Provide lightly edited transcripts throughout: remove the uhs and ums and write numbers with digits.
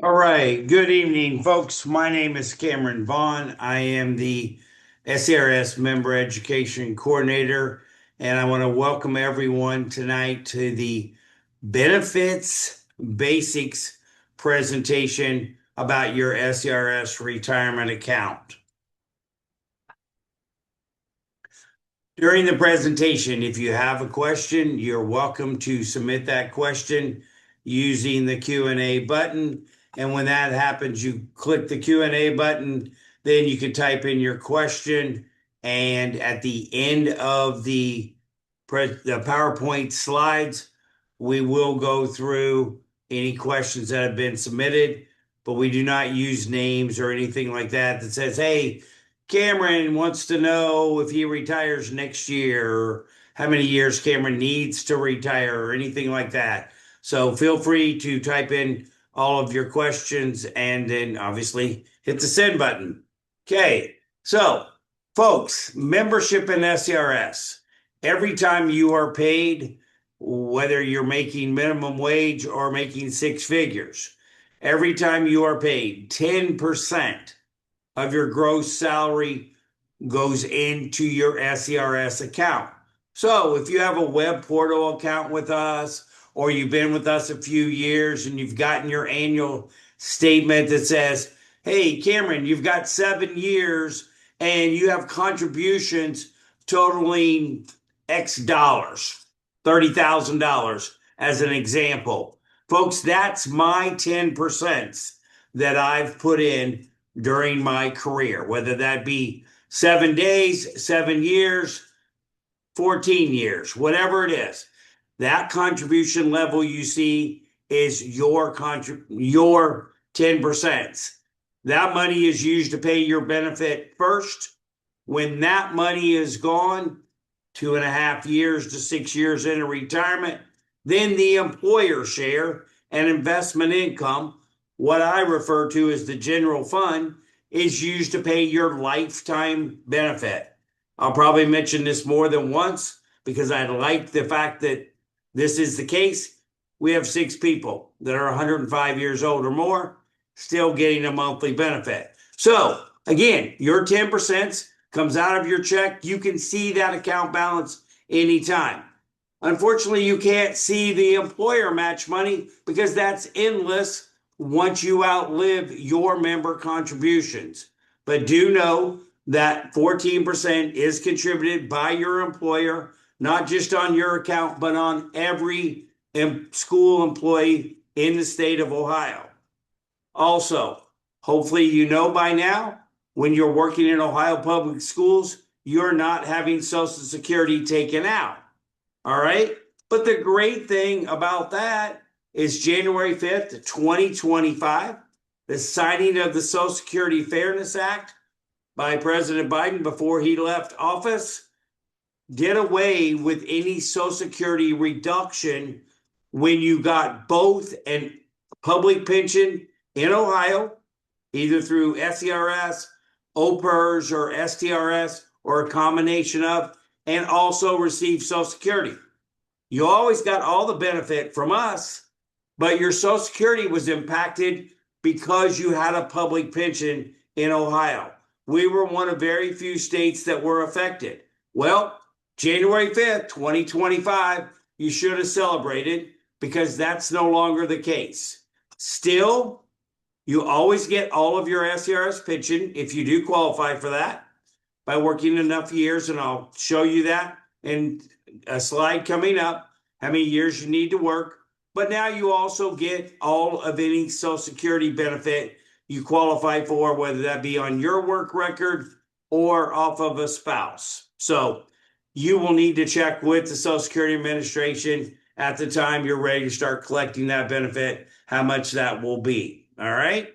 All right. Good evening, folks. My name is Cameron Vaughn. I am the SERS Member Education Coordinator, and I want to welcome everyone tonight to the Benefits Basics presentation about your SERS retirement account. During the presentation, if you have a question, you're welcome to submit that question using the Q&A button. And when that happens, you click the Q&A button, then you can type in your question. And at the end of the PowerPoint slides, we will go through any questions that have been submitted, but we do not use names or anything like that that says, hey, Cameron wants to know if he retires next year, or how many years Cameron needs to retire, or anything like that. So feel free to type in all of your questions and then obviously hit the send button. Okay, so folks, membership in SERS. Every time you are paid, whether you're making minimum wage or making six figures, every time you are paid, 10% of your gross salary goes into your SERS account. So if you have a web portal account with us, or you've been with us a few years and you've gotten your annual statement that says, hey, Cameron, you've got 7 years and you have contributions totaling X dollars, $30,000 as an example. Folks, that's my 10% that I've put in during my career, whether that be 7 days, 7 years, 14 years, whatever it is. That contribution level you see is your 10%. That money is used to pay your benefit first. When that money is gone, 2.5 years to 6 years into retirement, then the employer share and investment income, what I refer to as the general fund, is used to pay your lifetime benefit. I'll probably mention this more than once because I like the fact that this is the case. We have 6 people that are 105 years old or more still getting a monthly benefit. So again, your 10% comes out of your check. You can see that account balance anytime. Unfortunately, you can't see the employer match money because that's endless once you outlive your member contributions. But do know that 14% is contributed by your employer, not just on your account, but on every school employee in the state of Ohio. Also, hopefully you know by now, when you're working in Ohio public schools, you're not having Social Security taken out. All right. But the great thing about that is January 5th, 2025, the signing of the Social Security Fairness Act by President Biden before he left office did away with any Social Security reduction when you got both a public pension in Ohio, either through SERS, OPERS, or STRS, or a combination of, and also receive Social Security. You always got all the benefit from us, but your Social Security was impacted because you had a public pension in Ohio. We were one of very few states that were affected. Well, January 5th, 2025, you should have celebrated because that's no longer the case. Still, you always get all of your SERS pension if you do qualify for that by working enough years, and I'll show you that in a slide coming up, how many years you need to work. But now you also get all of any Social Security benefit you qualify for, whether that be on your work record or off of a spouse. So you will need to check with the Social Security Administration at the time you're ready to start collecting that benefit, how much that will be. All right.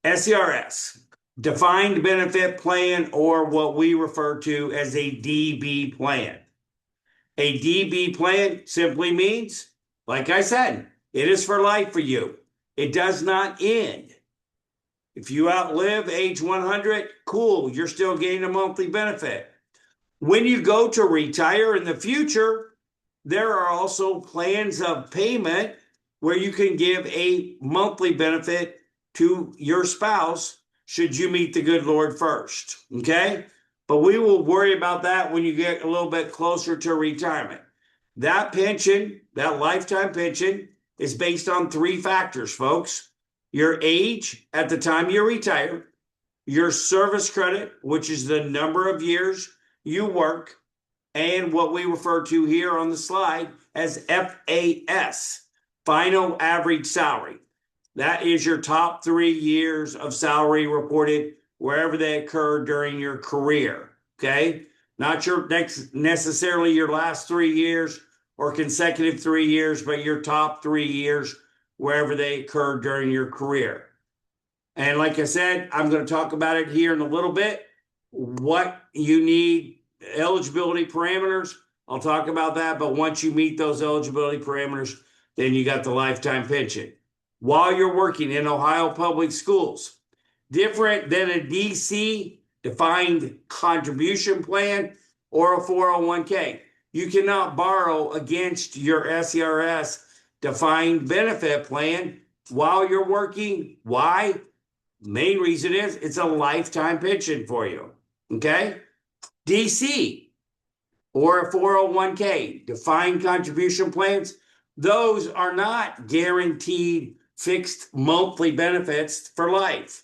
SERS, defined benefit plan, or what we refer to as a DB plan. A DB plan simply means, like I said, it is for life for you. It does not end. If you outlive age 100, cool, you're still getting a monthly benefit. When you go to retire in the future, there are also plans of payment where you can give a monthly benefit to your spouse should you meet the good Lord first, okay? But we will worry about that when you get a little bit closer to retirement. That pension, that lifetime pension, is based on 3 factors, folks. Your age at the time you retire, your service credit, which is the number of years you work, and what we refer to here on the slide as FAS, final average salary. That is your top 3 years of salary reported wherever they occur during your career, okay? Not your necessarily your last 3 years or consecutive 3 years, but your top 3 years wherever they occur during your career. And like I said, I'm going to talk about it here in a little bit. What you need, eligibility parameters, I'll talk about that. But once you meet those eligibility parameters, then you got the lifetime pension. While you're working in Ohio public schools, different than a DC defined contribution plan or a 401k. You cannot borrow against your SERS defined benefit plan while you're working. Why? Main reason is it's a lifetime pension for you, okay? DC or a 401k, defined contribution plans, those are not guaranteed fixed monthly benefits for life,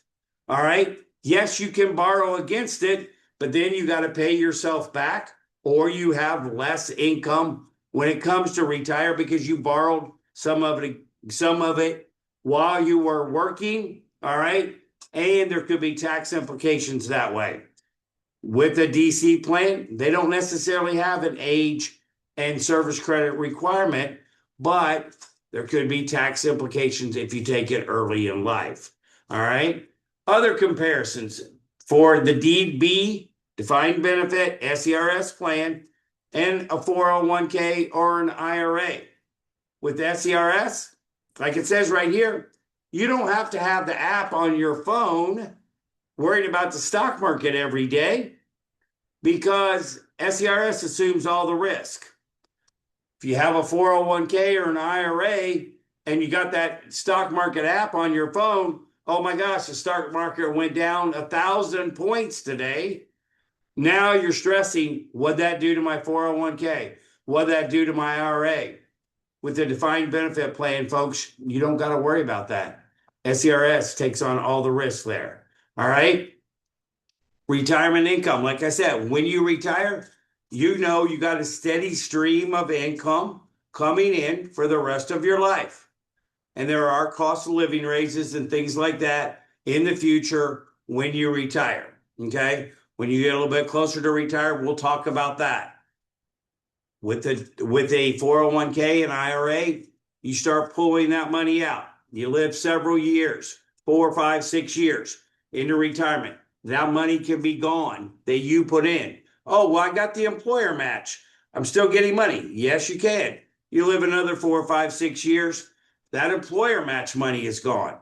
all right? Yes, you can borrow against it, but then you got to pay yourself back or you have less income when it comes to retire because you borrowed some of it while you were working, all right? And there could be tax implications that way. With a DC plan, they don't necessarily have an age and service credit requirement, but there could be tax implications if you take it early in life. All right. Other comparisons for the DB, defined benefit, SERS plan, and a 401k or an IRA. With SERS, like it says right here, you don't have to have the app on your phone worried about the stock market every day because SERS assumes all the risk. If you have a 401k or an IRA and you got that stock market app on your phone, oh my gosh, the stock market went down 1,000 points today. Now you're stressing, what'd that do to my 401k? What'd that do to my IRA? With the defined benefit plan, folks, you don't got to worry about that. SERS takes on all the risks there. All right. Retirement income. Like I said, when you retire, you know you got a steady stream of income coming in for the rest of your life. And there are cost of living raises and things like that in the future when you retire. Okay. When you get a little bit closer to retire, we'll talk about that. With a 401k and IRA, you start pulling that money out. You live several years, 4, 5, 6 years into retirement. That money can be gone that you put in. Oh, well, I got the employer match. I'm still getting money. Yes, you can. You live another 4, 5, 6 years. That employer match money is gone.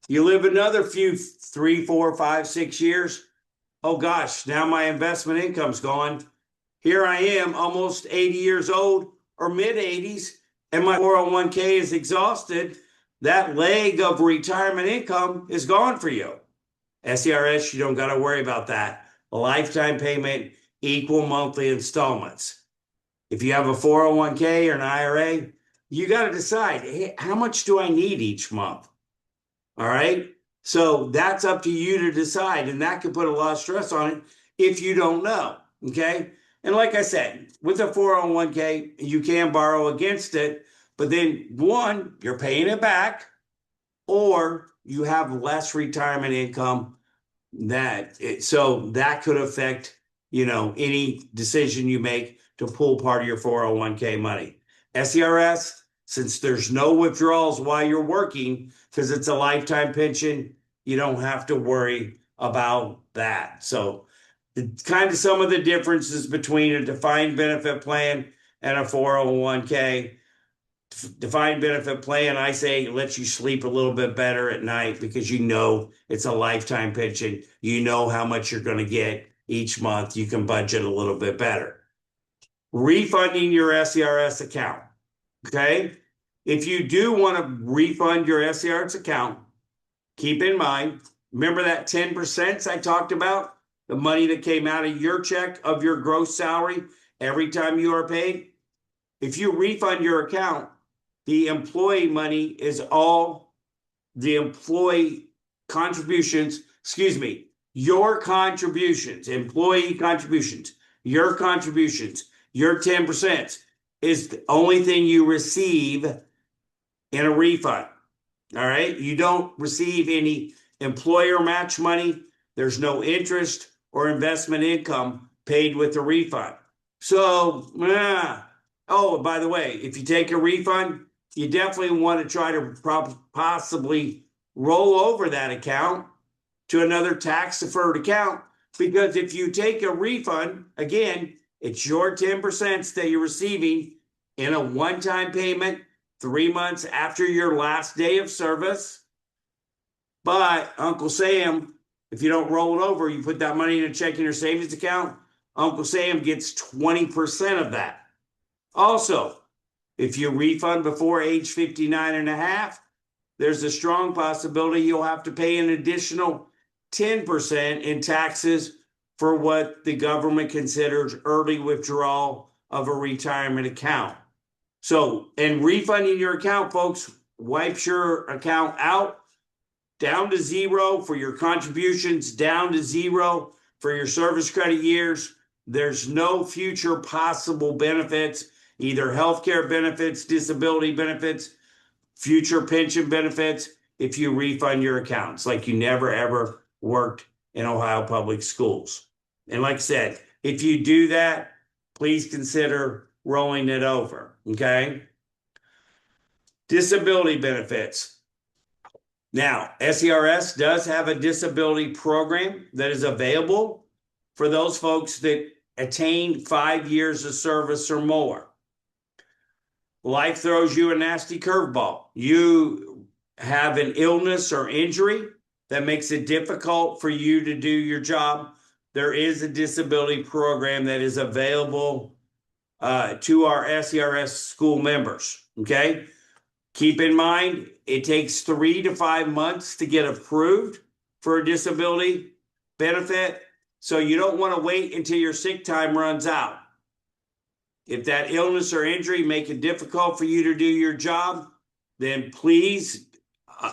You live another few, 3, 4, 5, 6 years. Oh gosh, now my investment income's gone. Here I am, almost 80 years old or mid-80s, and my 401k is exhausted. That leg of retirement income is gone for you. SERS, you don't got to worry about that. A lifetime payment, equal monthly installments. If you have a 401k or an IRA, you got to decide, hey, how much do I need each month? All right. So that's up to you to decide. And that can put a lot of stress on it if you don't know. Okay. And like I said, with a 401k, you can borrow against it. But then one, you're paying it back, or you have less retirement income so that could affect, any decision you make to pull part of your 401k money. SERS, since there's no withdrawals while you're working, because it's a lifetime pension, you don't have to worry about that. So kind of some of the differences between a defined benefit plan and a 401k. Defined benefit plan, I say, lets you sleep a little bit better at night because it's a lifetime pension. You know how much you're going to get each month. You can budget a little bit better. Refunding your SERS account. Okay. If you do want to refund your SERS account, keep in mind, remember that 10% I talked about? The money that came out of your check of your gross salary every time you are paid? If you refund your account, the employee money is all the employee contributions, your contributions, employee contributions, your contributions, your 10% is the only thing you receive in a refund. All right. You don't receive any employer match money. There's no interest or investment income paid with the refund. So, oh, by the way, if you take a refund, you definitely want to try to possibly roll over that account to another tax deferred account, because if you take a refund, again, it's your 10% that you're receiving in a one-time payment 3 months after your last day of service. But Uncle Sam, if you don't roll it over, you put that money in a checking or savings account, Uncle Sam gets 20% of that. Also, if you refund before age 59 and a half, there's a strong possibility you'll have to pay an additional 10% in taxes for what the government considers early withdrawal of a retirement account. So, and refunding your account, folks, wipes your account out down to zero for your contributions, down to zero for your service credit years. There's no future possible benefits, either healthcare benefits, disability benefits, future pension benefits, if you refund your accounts like you never ever worked in Ohio public schools. And like I said, if you do that, please consider rolling it over, okay? Disability benefits. Now, SERS does have a disability program that is available for those folks that attain 5 years of service or more. Life throws you a nasty curveball. You have an illness or injury that makes it difficult for you to do your job. There is a disability program that is available to our SERS school members, okay? Keep in mind, it takes 3 to 5 months to get approved for a disability benefit, so you don't want to wait until your sick time runs out. If that illness or injury make it difficult for you to do your job, then please,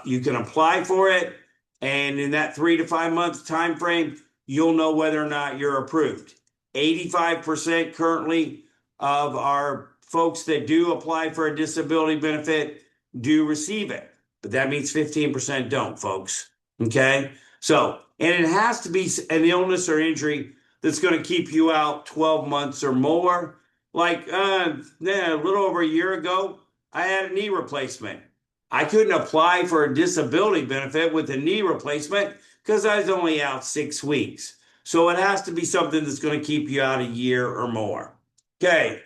you can apply for it, and in that 3 to 5 month time frame, you'll know whether or not you're approved. 85% currently of our folks that do apply for a disability benefit do receive it, but that means 15% don't, folks. Okay? So, and it has to be an illness or injury that's going to keep you out 12 months or more. Like a little over a year ago, I had a knee replacement. I couldn't apply for a disability benefit with a knee replacement because I was only out 6 weeks. So it has to be something that's going to keep you out a year or more. Okay,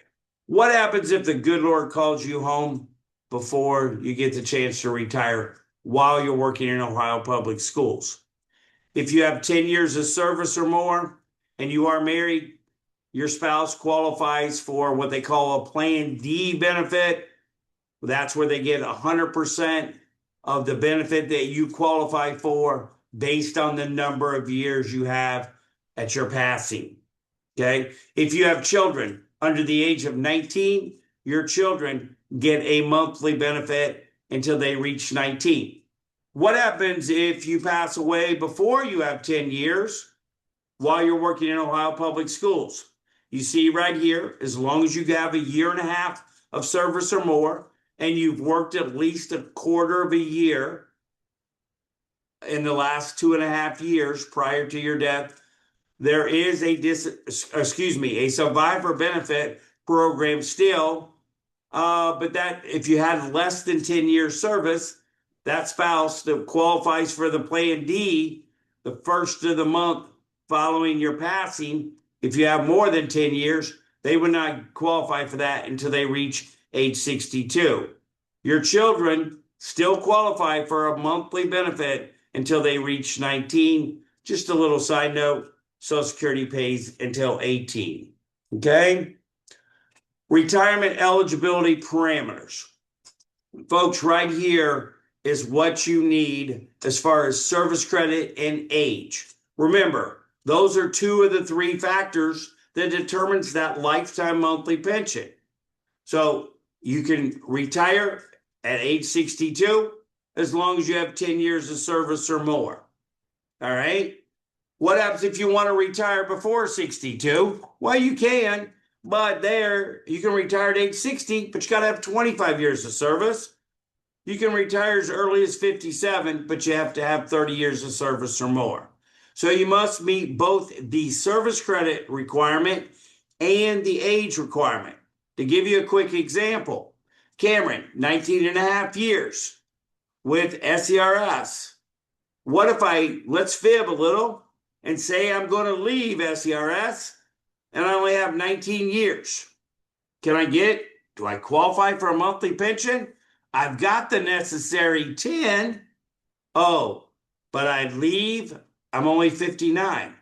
what happens if the good Lord calls you home before you get the chance to retire while you're working in Ohio public schools? If you have 10 years of service or more and you are married, your spouse qualifies for what they call a Plan D benefit. That's where they get 100% of the benefit that you qualify for based on the number of years you have at your passing. Okay? If you have children under the age of 19, your children get a monthly benefit until they reach 19. What happens if you pass away before you have 10 years while you're working in Ohio public schools? You see right here, as long as you have a year and a half of service or more, and you've worked at least a quarter of a year in the last 2.5 years prior to your death, there is a survivor benefit program still. But that if you had less than 10 years service, that spouse that qualifies for the Plan D, the first of the month following your passing, if you have more than 10 years, they would not qualify for that until they reach age 62. Your children still qualify for a monthly benefit until they reach 19. Just a little side note, Social Security pays until 18. Okay? Retirement eligibility parameters. folks, right here is what you need as far as service credit and age. Remember, those are two of the three factors that determines that lifetime monthly pension. So you can retire at age 62 as long as you have 10 years of service or more. All right. What happens if you want to retire before 62? Well, you can, but there you can retire at age 60, but you got to have 25 years of service. You can retire as early as 57, but you have to have 30 years of service or more. So you must meet both the service credit requirement and the age requirement. To give you a quick example, Cameron, 19 and a half years with SERS. What if let's fib a little and say I'm going to leave SERS and I only have 19 years. Do I qualify for a monthly pension? I've got the necessary 10. Oh, but I'd leave, I'm only 59.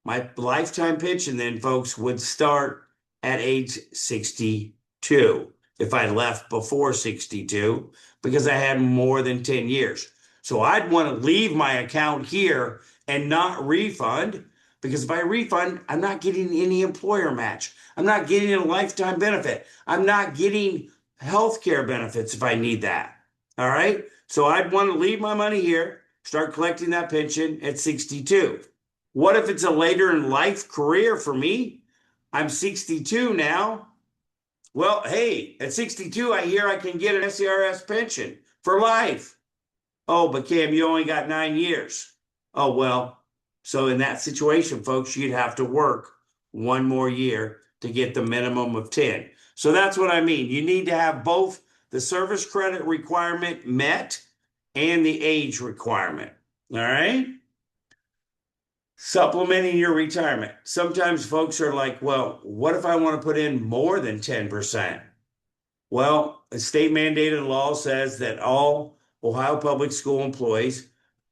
My lifetime pension then, folks, would start at age 62 if I left before 62 because I had more than 10 years. So I'd want to leave my account here and not refund, because if I refund, I'm not getting any employer match. I'm not getting a lifetime benefit. I'm not getting health care benefits if I need that. All right. So I'd want to leave my money here, start collecting that pension at 62. What if it's a later in life career for me? I'm 62 now. Well, hey, at 62, I hear I can get an SERS pension for life. Oh, but Cam, you only got 9 years. Oh, well, so in that situation, folks, you'd have to work one more year to get the minimum of 10. So that's what I mean. You need to have both the service credit requirement met and the age requirement. All right? Supplementing your retirement. Sometimes folks are like, well, what if I want to put in more than 10%? Well, a state mandated law says that all Ohio public school employees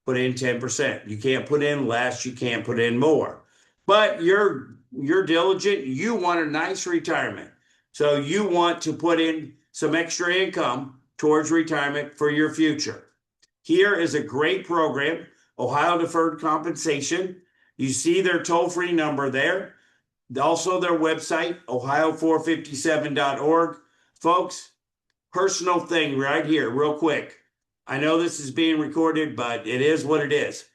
put in 10%. You can't put in less, you can't put in more. But you're diligent, you want a nice retirement. So you want to put in some extra income towards retirement for your future. Here is a great program, Ohio Deferred Compensation. You see their toll-free number there. Also their website, ohio457.org. Folks, personal thing right here, real quick. I know this is being recorded, but it is what it is.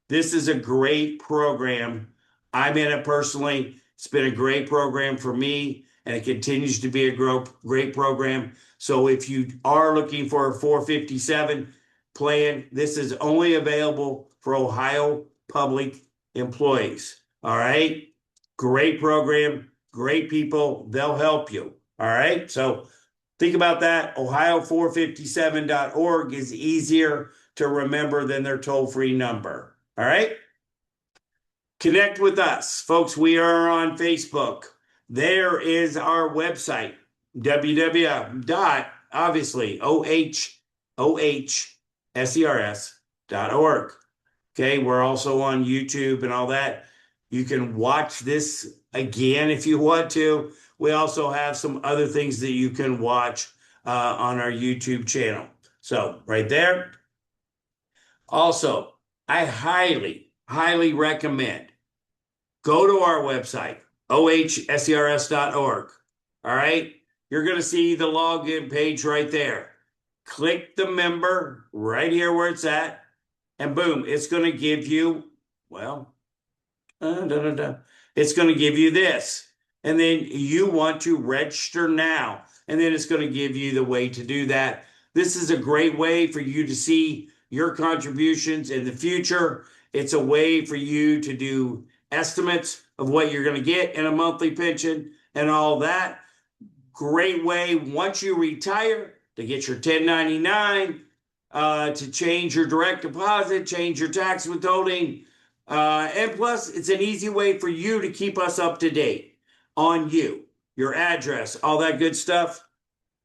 This is a great program. I'm in it personally. It's been a great program for me, and it continues to be a great program. So if you are looking for a 457 plan, this is only available for Ohio public employees. All right. Great program, great people. They'll help you. All right. So think about that. Ohio457.org is easier to remember than their toll-free number. All right. Connect with us. Folks, we are on Facebook. There is our website, www.ohsers.org. Okay, we're also on YouTube and all that. You can watch this again if you want to. We also have some other things that you can watch on our YouTube channel. So right there. Also, I highly, highly recommend go to our website, ohsers.org. All right, you're going to see the login page right there. Click the member right here where it's at. And boom, it's going to give you, well, it's going to give you this. And then you want to register now. And then it's going to give you the way to do that. This is a great way for you to see your contributions in the future. It's a way for you to do estimates of what you're going to get in a monthly pension and all that. Great way once you retire to get your 1099, to change your direct deposit, change your tax withholding. And plus, it's an easy way for you to keep us up to date on you, your address, all that good stuff.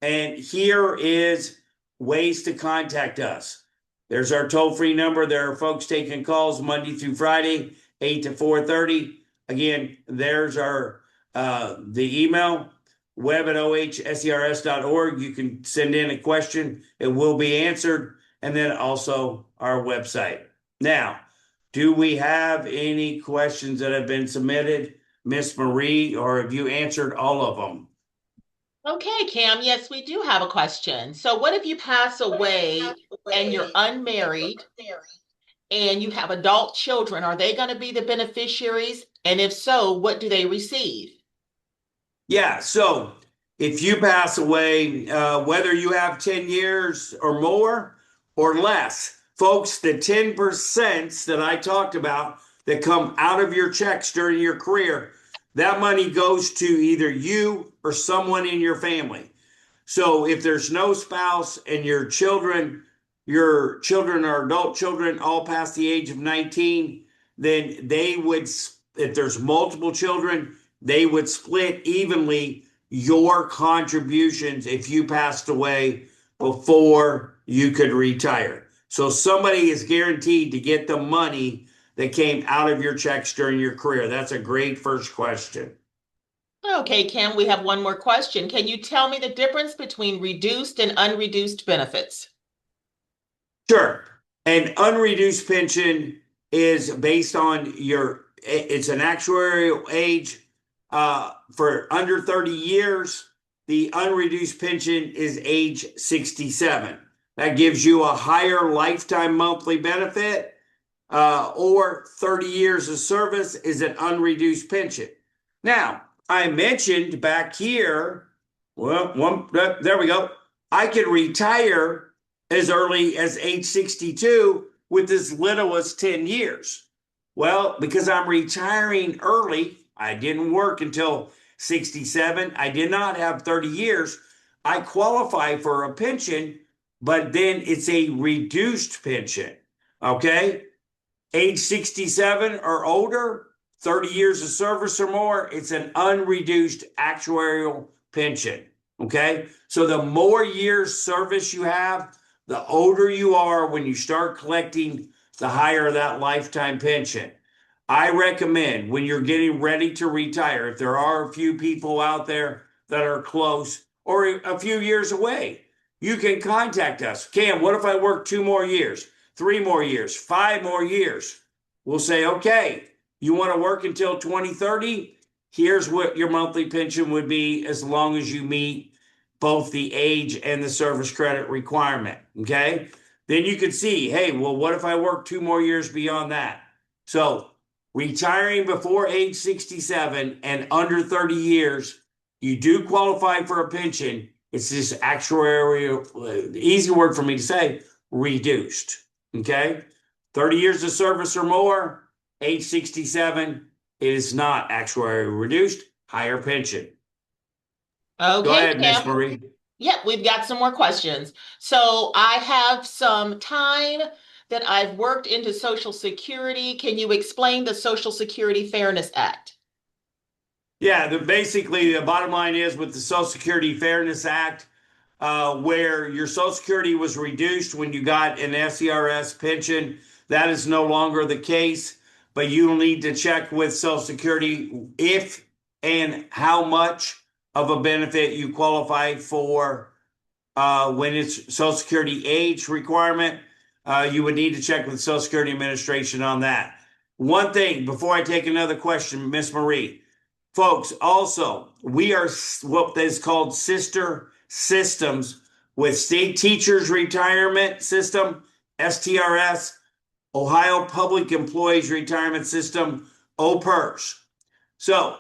And here is ways to contact us. There's our toll-free number. There are folks taking calls Monday through Friday, 8 to 4:30. Again, there's our the email. web@ohsers.org. You can send in a question. It will be answered. And then also our website. Now, do we have any questions that have been submitted, Miss Marie, or have you answered all of them? Okay, Cam, yes, we do have a question. So, what if you pass away and you're unmarried and you have adult children? Are they going to be the beneficiaries? And if so, what do they receive? Yeah, so if you pass away, whether you have 10 years or more or less, folks, the 10% that I talked about that come out of your checks during your career, that money goes to either you or someone in your family. So if there's no spouse and your children or adult children all past the age of 19, then they would, if there's multiple children, they would split evenly your contributions if you passed away before you could retire. So somebody is guaranteed to get the money that came out of your checks during your career. That's a great first question. Okay, Cam, we have one more question. Can you tell me the difference between reduced and unreduced benefits? Sure. An unreduced pension is based on it's an actuarial age for under 30 years. The unreduced pension is age 67. That gives you a higher lifetime monthly benefit, or 30 years of service is an unreduced pension. Now, I mentioned back here, well, there we go. I could retire as early as age 62 with as little as 10 years. Well, because I'm retiring early, I didn't work until 67. I did not have 30 years. I qualify for a pension, but then it's a reduced pension. Okay. Age 67 or older, 30 years of service or more, it's an unreduced actuarial pension. Okay. So the more years service you have, the older you are when you start collecting, the higher that lifetime pension. I recommend when you're getting ready to retire, if there are a few people out there that are close or a few years away, you can contact us. Cam, what if I work 2 more years, 3 more years, 5 more years? We'll say, okay, you want to work until 2030? Here's what your monthly pension would be as long as you meet both the age and the service credit requirement. Okay. Then you could see, hey, well, what if I work 2 more years beyond that? So retiring before age 67 and under 30 years, you do qualify for a pension. It's this actuarial, easy word for me to say, reduced. Okay. 30 years of service or more, age 67, it is not actuarially reduced, higher pension. Go Okay, ahead, Miss Cam. Marie. Yep, we've got some more questions. So I have some time that I've worked into Social Security. Can you explain the Social Security Fairness Act? Yeah, basically the bottom line is with the Social Security Fairness Act, where your Social Security was reduced when you got an SERS pension, that is no longer the case. But you'll need to check with Social Security if and how much of a benefit you qualify for when it's Social Security age requirement. You would need to check with the Social Security Administration on that. One thing before I take another question, Miss Marie. Folks, also, we are what is called sister systems with State Teachers Retirement System, STRS, Ohio Public Employees Retirement System, OPERS. So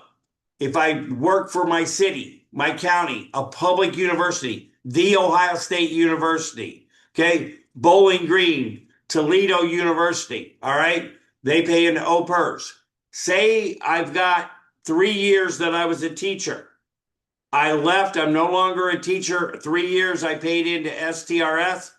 if I work for my city, my county, a public university, the Ohio State University, okay, Bowling Green, Toledo University, all right, they pay into OPERS. Say I've got 3 years that I was a teacher. I left. I'm no longer a teacher. 3 years I paid into STRS.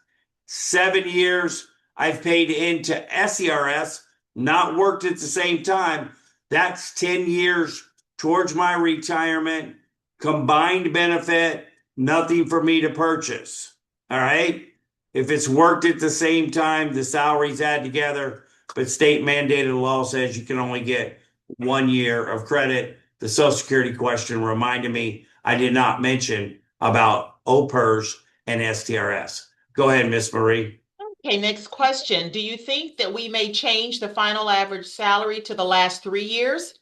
7 years I've paid into SERS, not worked at the same time. That's 10 years towards my retirement, combined benefit, nothing for me to purchase. All right. If it's worked at the same time, the salaries add together, but state mandated law says you can only get 1 year of credit. The Social Security question reminded me I did not mention about OPERS and STRS. Go ahead, Miss Marie. Okay, next question. Do you think that we may change the final average salary to the last 3 years?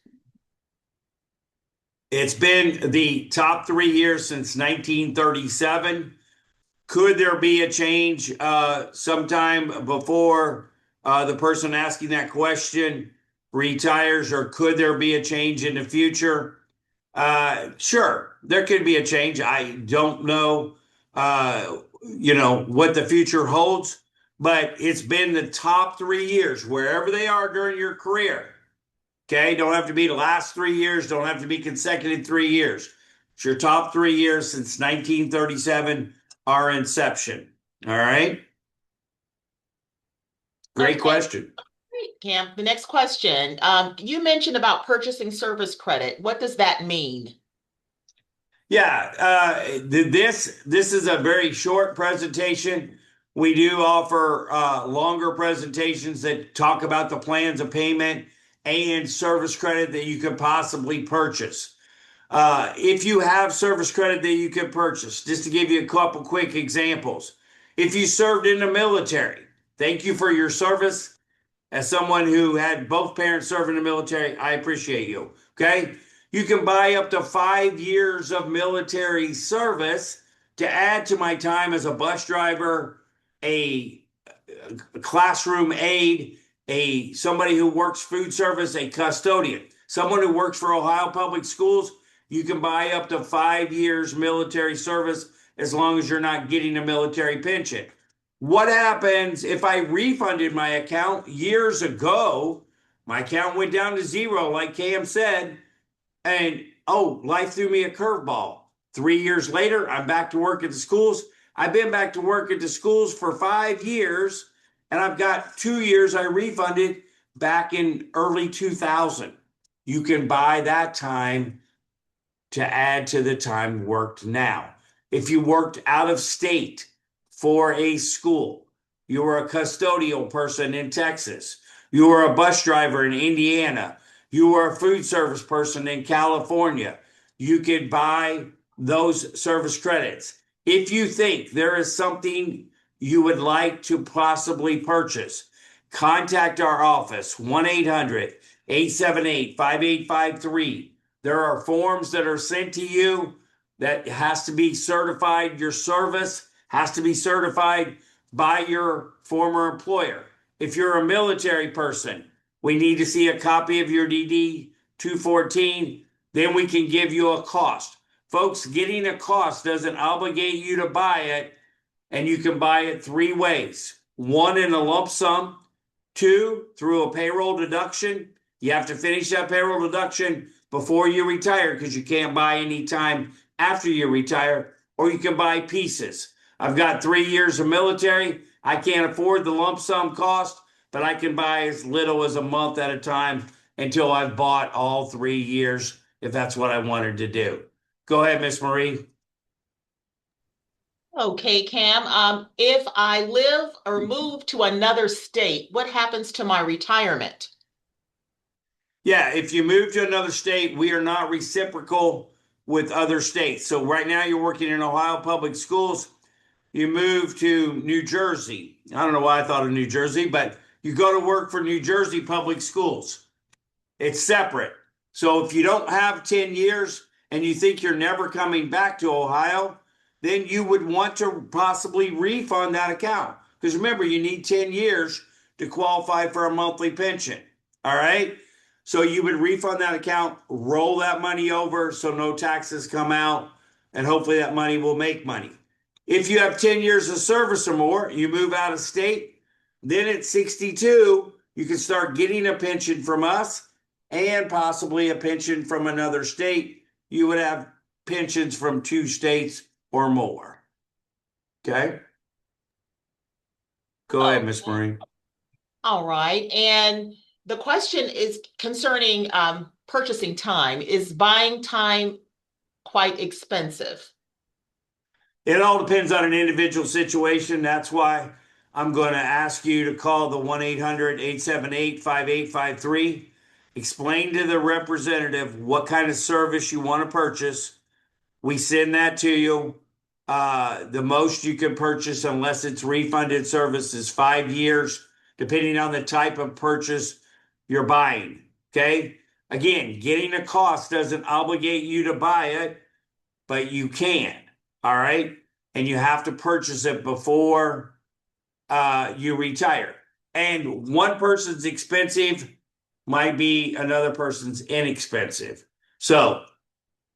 It's been the top 3 years since 1937. Could there be a change sometime before the person asking that question retires, or could there be a change in the future? Sure, there could be a change. I don't know, what the future holds, but it's been the top 3 years, wherever they are during your career. Okay, don't have to be the last 3 years, don't have to be consecutive 3 years. It's your top 3 years since 1937, our inception. All right. Great Okay, question. great, Cam. The next question. You mentioned about purchasing service credit. What does that mean? Yeah, this is a very short presentation. We do offer longer presentations that talk about the plans of payment and service credit that you could possibly purchase. If you have service credit that you can purchase, just to give you a couple quick examples. If you served in the military, thank you for your service. As someone who had both parents serve in the military, I appreciate you. Okay. You can buy up to 5 years of military service to add to my time as a bus driver, a classroom aide, somebody who works food service, a custodian, someone who works for Ohio Public Schools. You can buy up to 5 years military service as long as you're not getting a military pension. What happens if I refunded my account years ago? My account went down to zero, like Cam said, and life threw me a curveball. 3 years later, I'm back to work at the schools. I've been back to work at the schools for 5 years, and I've got 2 years I refunded back in early 2000. You can buy that time to add to the time worked now. If you worked out of state for a school, you were a custodial person in Texas, you were a bus driver in Indiana, you were a food service person in California, you could buy those service credits. If you think there is something you would like to possibly purchase, contact our office, 1-800-878-5853. There are forms that are sent to you that has to be certified. Your service has to be certified by your former employer. If you're a military person, we need to see a copy of your DD 214. Then we can give you a cost. Folks, getting a cost doesn't obligate you to buy it, and you can buy it 3 ways. 1, in a lump sum. 2, through a payroll deduction. You have to finish that payroll deduction before you retire because you can't buy any time after you retire, or you can buy pieces. I've got 3 years of military. I can't afford the lump sum cost, but I can buy as little as a month at a time until I've bought all 3 years, if that's what I wanted to do. Go ahead, Miss Marie. Okay, Cam. If I live or move to another state, what happens to my retirement? Yeah, if you move to another state, we are not reciprocal with other states. So right now you're working in Ohio Public Schools. You move to New Jersey. I don't know why I thought of New Jersey, but you go to work for New Jersey Public Schools. It's separate. So if you don't have 10 years and you think you're never coming back to Ohio, then you would want to possibly refund that account. Because remember, you need 10 years to qualify for a monthly pension. All right. So you would refund that account, roll that money over so no taxes come out, and hopefully that money will make money. If you have 10 years of service or more, you move out of state, then at 62, you can start getting a pension from us and possibly a pension from another state. You would have pensions from 2 states or more. Okay? Go Oh, ahead, Miss Marie. all right. And the question is concerning purchasing time. Is buying time quite expensive? It all depends on an individual situation. That's why I'm going to ask you to call the 1-800-878-5853. Explain to the representative what kind of service you want to purchase, We send that to you. The most you can purchase, unless it's refunded service, is 5 years, depending on the type of purchase you're buying. Okay. Again, getting a cost doesn't obligate you to buy it, but you can. All right. And you have to purchase it before you retire. And one person's expensive might be another person's inexpensive. So,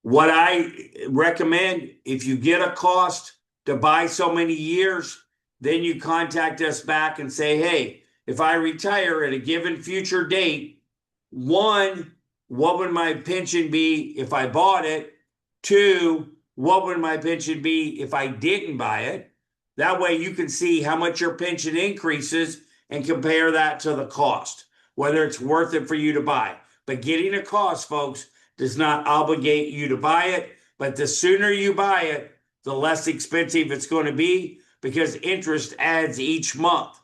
what I recommend, if you get a cost to buy so many years, then you contact us back and say, hey, if I retire at a given future date, one, what would my pension be if I bought it? Two, what would my pension be if I didn't buy it? That way you can see how much your pension increases and compare that to the cost, whether it's worth it for you to buy. But getting a cost, folks, does not obligate you to buy it. But the sooner you buy it, the less expensive it's going to be, because interest adds each month.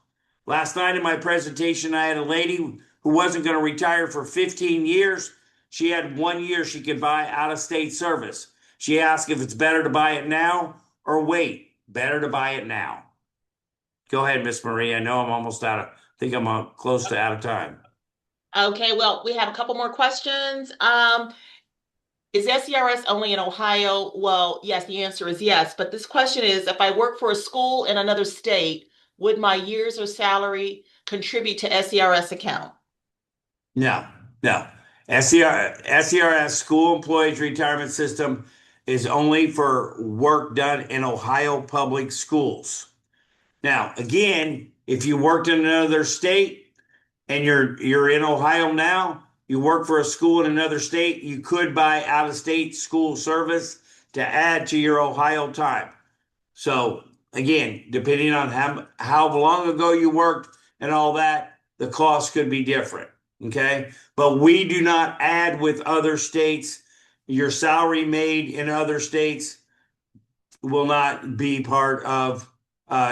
Last night in my presentation, I had a lady who wasn't going to retire for 15 years. She had 1 year she could buy out-of-state service. She asked if it's better to buy it now or wait. Better to buy it now. Go ahead, Miss Marie. I know I'm almost I think I'm close to out of time. Okay, well, we have a couple more questions. Is SERS only in Ohio? Well, yes, the answer is yes. But this question is, if I work for a school in another state, would my years or salary contribute to SERS account? No, no. SERS, School Employees Retirement System, is only for work done in Ohio public schools. Now, again, if you worked in another state and you're in Ohio now, you work for a school in another state, you could buy out-of-state school service to add to your Ohio time. So again, depending on how long ago you worked and all that, the cost could be different. Okay. But we do not add with other states. Your salary made in other states will not be part of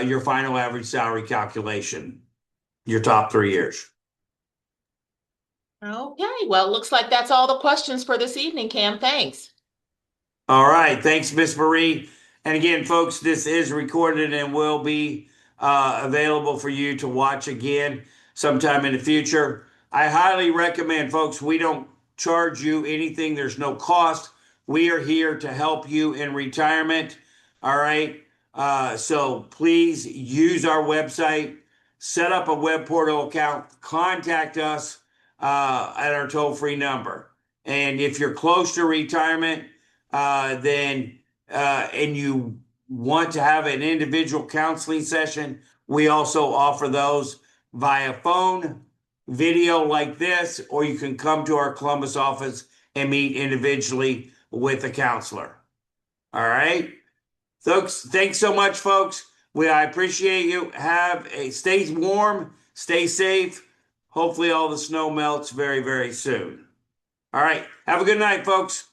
your final average salary calculation, your top 3 years. Okay, well, looks like that's all the questions for this evening, Cam. Thanks. All right. Thanks, Miss Marie. And again, folks, this is recorded and will be available for you to watch again sometime in the future. I highly recommend, folks, we don't charge you anything. There's no cost. We are here to help you in retirement. All right. So please use our website, set up a web portal account, contact us at our toll-free number. And if you're close to retirement, then and you want to have an individual counseling session, we also offer those via phone, video like this, or you can come to our Columbus office and meet individually with a counselor. All right. Thanks so much, folks. I appreciate you. Stay warm, stay safe. Hopefully all the snow melts very, very soon. All right. Have a good night, folks.